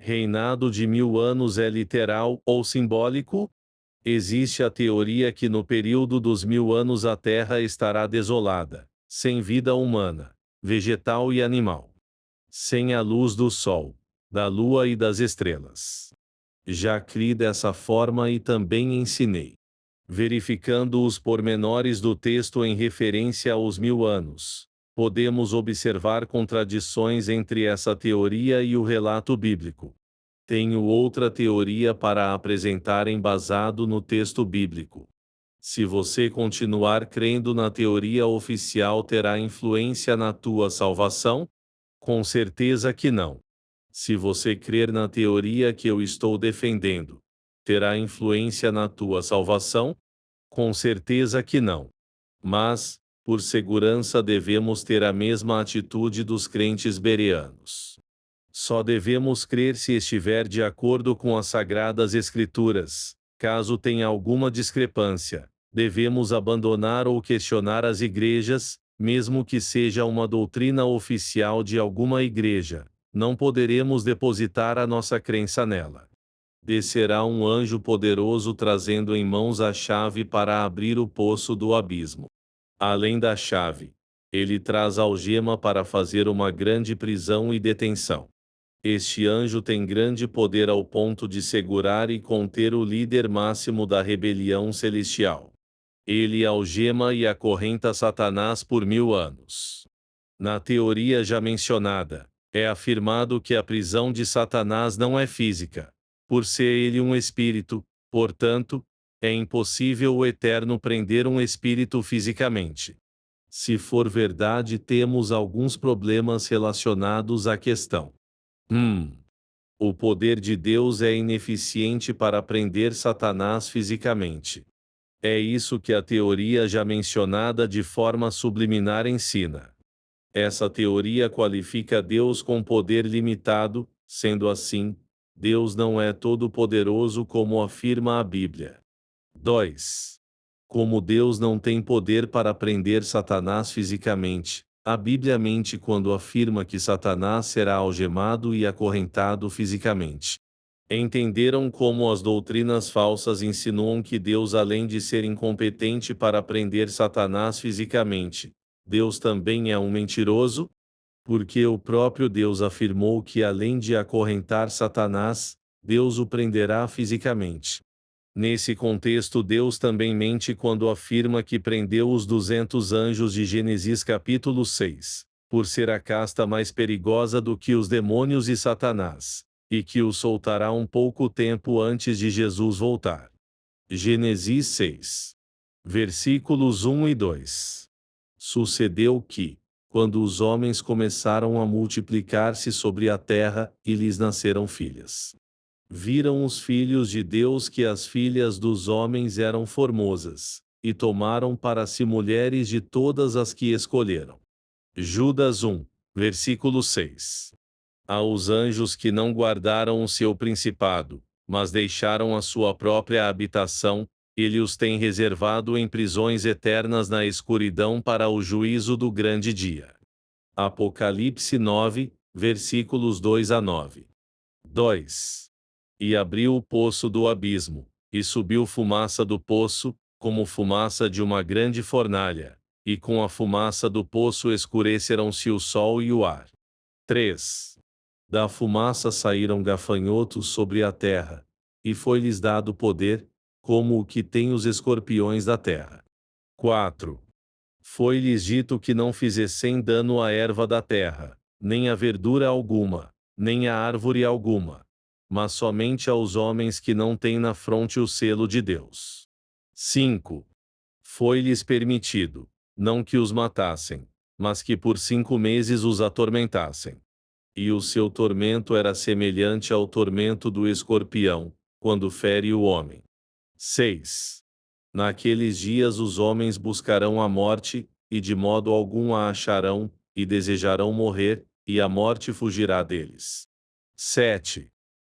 Reinado de 1000 anos é literal ou simbólico? Existe a teoria que no período dos 1000 anos a Terra estará desolada, sem vida humana, vegetal e animal. Sem a luz do Sol, da Lua e das estrelas. Já criei dessa forma e também ensinei. Verificando os pormenores do texto em referência aos 1000 anos, podemos observar contradições entre essa teoria e o relato bíblico. Tenho outra teoria para apresentar embasado no texto bíblico. Se você continuar crendo na teoria oficial, terá influência na tua salvação? Com certeza que não. Se você crer na teoria que eu estou defendendo, terá influência na tua salvação? Com certeza que não. Mas, por segurança, devemos ter a mesma atitude dos crentes bereanos. Só devemos crer se estiver de acordo com as Sagradas Escrituras. Caso tenha alguma discrepância, devemos abandonar ou questionar as igrejas, mesmo que seja uma doutrina oficial de alguma igreja. Não poderemos depositar a nossa crença nela. Descerá um anjo poderoso trazendo em mãos a chave para abrir o poço do abismo. Além da chave, ele traz a algema para fazer uma grande prisão e detenção. Este anjo tem grande poder ao ponto de segurar e conter o líder máximo da rebelião celestial. Ele algema e acorrenta Satanás por 1000 anos. Na teoria já mencionada, é afirmado que a prisão de Satanás não é física. Por ser ele um espírito, portanto, é impossível o Eterno prender um espírito fisicamente. Se for verdade, temos alguns problemas relacionados à questão. O poder de Deus é ineficiente para prender Satanás fisicamente. É isso que a teoria já mencionada de forma subliminar ensina. Essa teoria qualifica Deus com poder limitado, sendo assim, Deus não é todo-poderoso como afirma a Bíblia. 2. Como Deus não tem poder para prender Satanás fisicamente, a Bíblia mente quando afirma que Satanás será algemado e acorrentado fisicamente. Entenderam como as doutrinas falsas insinuam que Deus, além de ser incompetente para prender Satanás fisicamente, Deus também é um mentiroso? Porque o próprio Deus afirmou que, além de acorrentar Satanás, Deus o prenderá fisicamente. Nesse contexto, Deus também mente quando afirma que prendeu os 200 anjos de Gênesis capítulo 6, por ser a casta mais perigosa do que os demônios e Satanás, e que os soltará um pouco tempo antes de Jesus voltar. Gênesis 6. Versículos 1 e 2. Sucedeu que, quando os homens começaram a multiplicar-se sobre a terra, e lhes nasceram filhas, viram os filhos de Deus que as filhas dos homens eram formosas, e tomaram para si mulheres de todas as que escolheram. Judas 1, versículo 6. Aos anjos que não guardaram o seu principado, mas deixaram a sua própria habitação, ele os tem reservado em prisões eternas na escuridão para o juízo do grande dia. Apocalipse 9, versículos 2 a 9. 2. E abriu o poço do abismo, e subiu fumaça do poço, como fumaça de uma grande fornalha, e com a fumaça do poço escureceram-se o sol e o ar. 3. Da fumaça saíram gafanhotos sobre a terra, e foi-lhes dado poder, como o que tem os escorpiões da terra. 4. Foi-lhes dito que não fizessem dano à erva da terra, nem a verdura alguma, nem a árvore alguma, mas somente aos homens que não têm na fronte o selo de Deus. 5. Foi-lhes permitido, não que os matassem, mas que por 5 meses os atormentassem. E o seu tormento era semelhante ao tormento do escorpião, quando fere o homem. 6. Naqueles dias os homens buscarão a morte, e de modo algum a acharão, e desejarão morrer, e a morte fugirá deles. 7.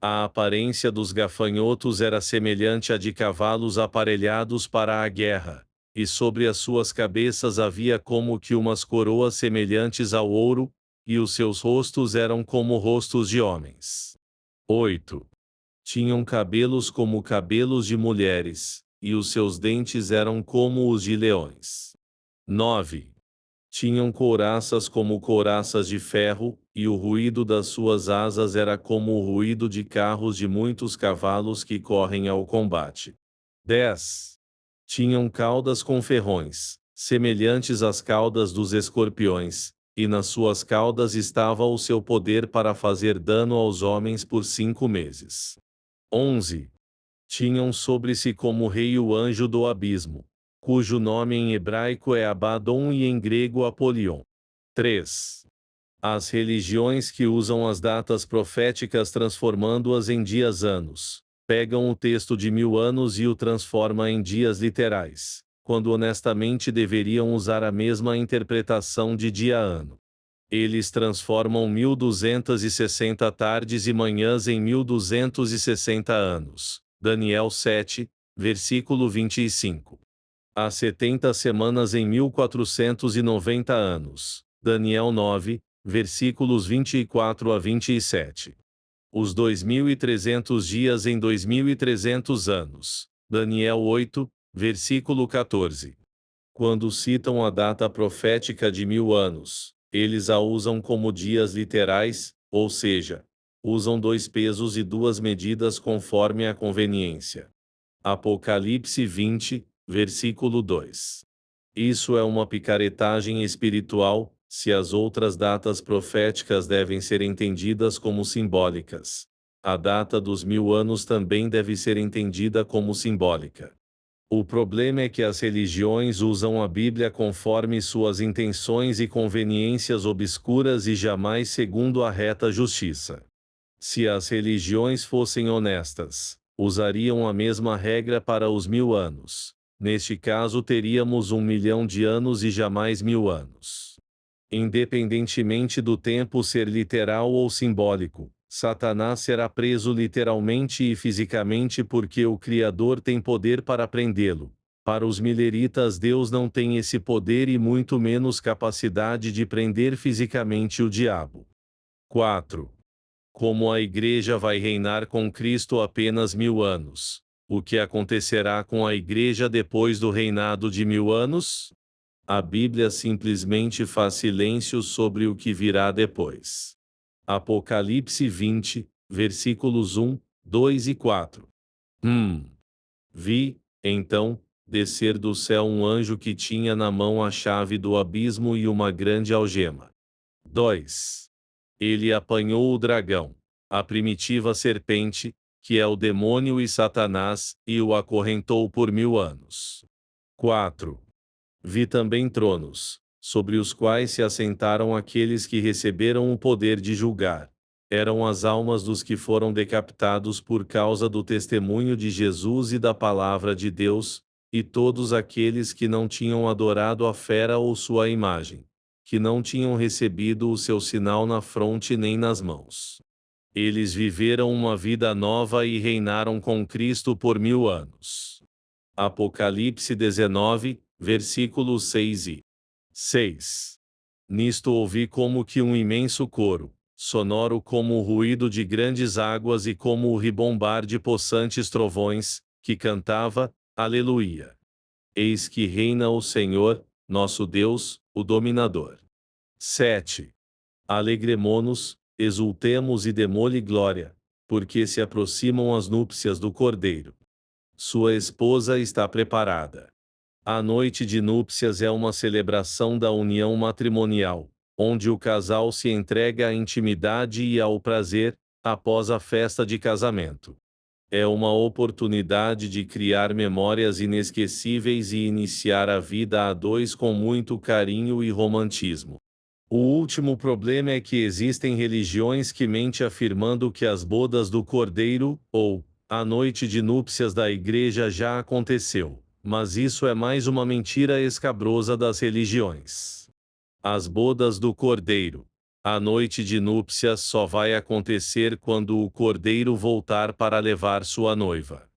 A aparência dos gafanhotos era semelhante à de cavalos aparelhados para a guerra, e sobre as suas cabeças havia como que umas coroas semelhantes ao ouro, e os seus rostos eram como rostos de homens. 8. Tinham cabelos como cabelos de mulheres, e os seus dentes eram como os de leões. 9. Tinham couraças como couraças de ferro, e o ruído das suas asas era como o ruído de carros de muitos cavalos que correm ao combate. 10. Tinham caudas com ferrões, semelhantes às caudas dos escorpiões, e nas suas caudas estava o seu poder para fazer dano aos homens por 5 meses. 11. Tinham sobre si como rei o anjo do abismo, cujo nome em hebraico é Abaddon e em grego Apolion. 3. As religiões que usam as datas proféticas transformando-as em dias-anos, pegam o texto de 1000 anos e o transformam em dias literais, quando honestamente deveriam usar a mesma interpretação de dia-ano. Eles transformam 1260 tardes e manhãs em 1260 anos. Daniel 7, versículo 25. As 70 semanas em 1490 anos. Daniel 9, versículos 24 a 27. Os 2300 dias em 2300 anos. Daniel 8, versículo 14. Quando citam a data profética de 1000 anos, eles a usam como dias literais, ou seja, usam 2 pesos e 2 medidas conforme a conveniência. Apocalipse 20, versículo 2. Isso é uma picaretagem espiritual, se as outras datas proféticas devem ser entendidas como simbólicas. A data dos 1000 anos também deve ser entendida como simbólica. O problema é que as religiões usam a Bíblia conforme suas intenções e conveniências obscuras e jamais segundo a reta justiça. Se as religiões fossem honestas, usariam a mesma regra para os 1000 anos. Neste caso teríamos 1 milhão de anos e jamais 1000 anos. Independentemente do tempo ser literal ou simbólico, Satanás será preso literalmente e fisicamente porque o Criador tem poder para prendê-lo. Para os mileritas, Deus não tem esse poder e muito menos capacidade de prender fisicamente o diabo. 4. Como a Igreja vai reinar com Cristo apenas 1000 anos, o que acontecerá com a Igreja depois do reinado de 1000 anos? A Bíblia simplesmente faz silêncio sobre o que virá depois. Apocalipse 20, versículos 1, 2 e 4. Vi, então, descer do céu um anjo que tinha na mão a chave do abismo e uma grande algema. 2. Ele apanhou o dragão, a primitiva serpente, que é o demônio e Satanás, e o acorrentou por 1000 anos. 4. Vi também tronos, sobre os quais se assentaram aqueles que receberam o poder de julgar. Eram as almas dos que foram decapitados por causa do testemunho de Jesus e da palavra de Deus, e todos aqueles que não tinham adorado a fera ou sua imagem, que não tinham recebido o seu sinal na fronte nem nas mãos. Eles viveram uma vida nova e reinaram com Cristo por 1000 anos. Apocalipse 19, versículos 6 e 6. Nisto ouvi como que um imenso coro, sonoro como o ruído de grandes águas e como o ribombar de possantes trovões, que cantava, Aleluia! Eis que reina o Senhor, nosso Deus, o dominador. 7. Alegremo-nos, exultemos e demo-lhe glória, porque se aproximam as núpcias do Cordeiro. Sua esposa está preparada. A noite de núpcias é uma celebração da união matrimonial, onde o casal se entrega à intimidade e ao prazer, após a festa de casamento. É uma oportunidade de criar memórias inesquecíveis e iniciar a vida a dois com muito carinho e romantismo. O último problema é que existem religiões que mentem afirmando que as bodas do Cordeiro, ou a noite de núpcias da igreja já aconteceu, mas isso é mais uma mentira escabrosa das religiões. As bodas do Cordeiro. A noite de núpcias só vai acontecer quando o Cordeiro voltar para levar sua noiva.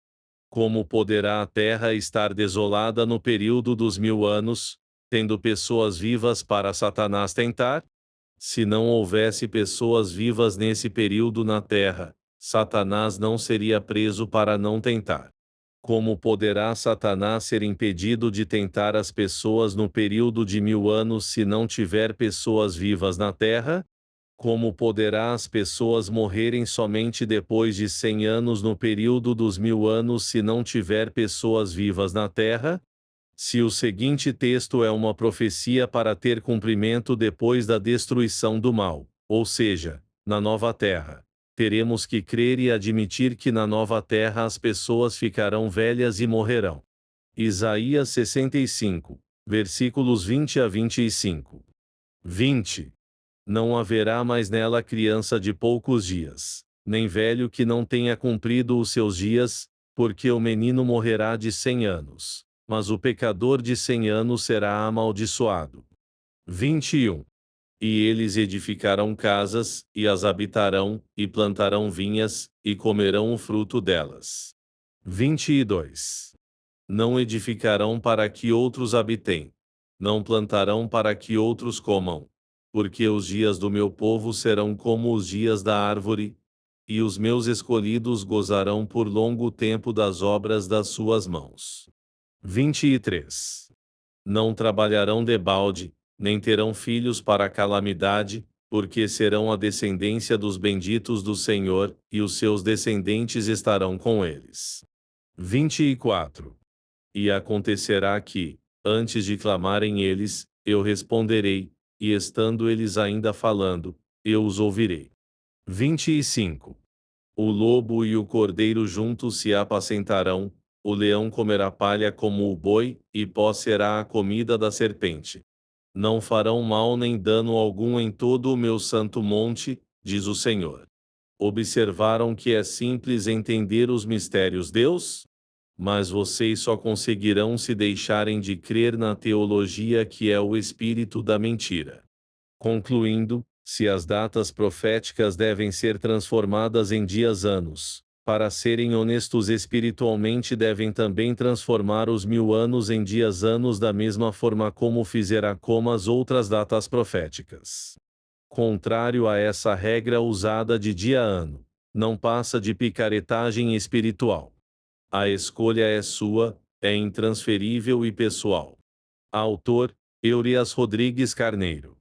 Como poderá a terra estar desolada no período dos 1000 anos, tendo pessoas vivas para Satanás tentar? Se não houvesse pessoas vivas nesse período na terra, Satanás não seria preso para não tentar. Como poderá Satanás ser impedido de tentar as pessoas no período de 1000 anos se não tiver pessoas vivas na Terra? Como poderá as pessoas morrerem somente depois de 100 anos no período dos 1000 anos se não tiver pessoas vivas na Terra? Se o seguinte texto é uma profecia para ter cumprimento depois da destruição do mal, ou seja, na nova terra, teremos que crer e admitir que na nova terra as pessoas ficarão velhas e morrerão. Isaías 65, versículos 20 a 25. 20. Não haverá mais nela criança de poucos dias, nem velho que não tenha cumprido os seus dias, porque o menino morrerá de 100 anos, mas o pecador de 100 anos será amaldiçoado. 21. E eles edificarão casas, e as habitarão, e plantarão vinhas, e comerão o fruto delas. 22. Não edificarão para que outros habitem, não plantarão para que outros comam, porque os dias do meu povo serão como os dias da árvore, e os meus escolhidos gozarão por longo tempo das obras das suas mãos. 23. Não trabalharão debalde, nem terão filhos para a calamidade, porque serão a descendência dos benditos do Senhor, e os seus descendentes estarão com eles. 24. E acontecerá que, antes de clamarem eles, eu responderei, e estando eles ainda falando, eu os ouvirei. 25. O lobo e o cordeiro juntos se apacentarão, o leão comerá palha como o boi, e pó será a comida da serpente. Não farão mal nem dano algum em todo o meu santo monte, diz o Senhor. Observaram que é simples entender os mistérios Deus? Mas vocês só conseguirão se deixarem de crer na teologia que é o espírito da mentira. Concluindo, se as datas proféticas devem ser transformadas em dias-anos, para serem honestos espiritualmente devem também transformar os 1000 anos em dias-anos da mesma forma como fizerá com as outras datas proféticas. Contrário a essa regra usada de dia-ano, não passa de picaretagem espiritual. A escolha é sua, é intransferível e pessoal. Autor: Eurias Rodrigues Carneiro.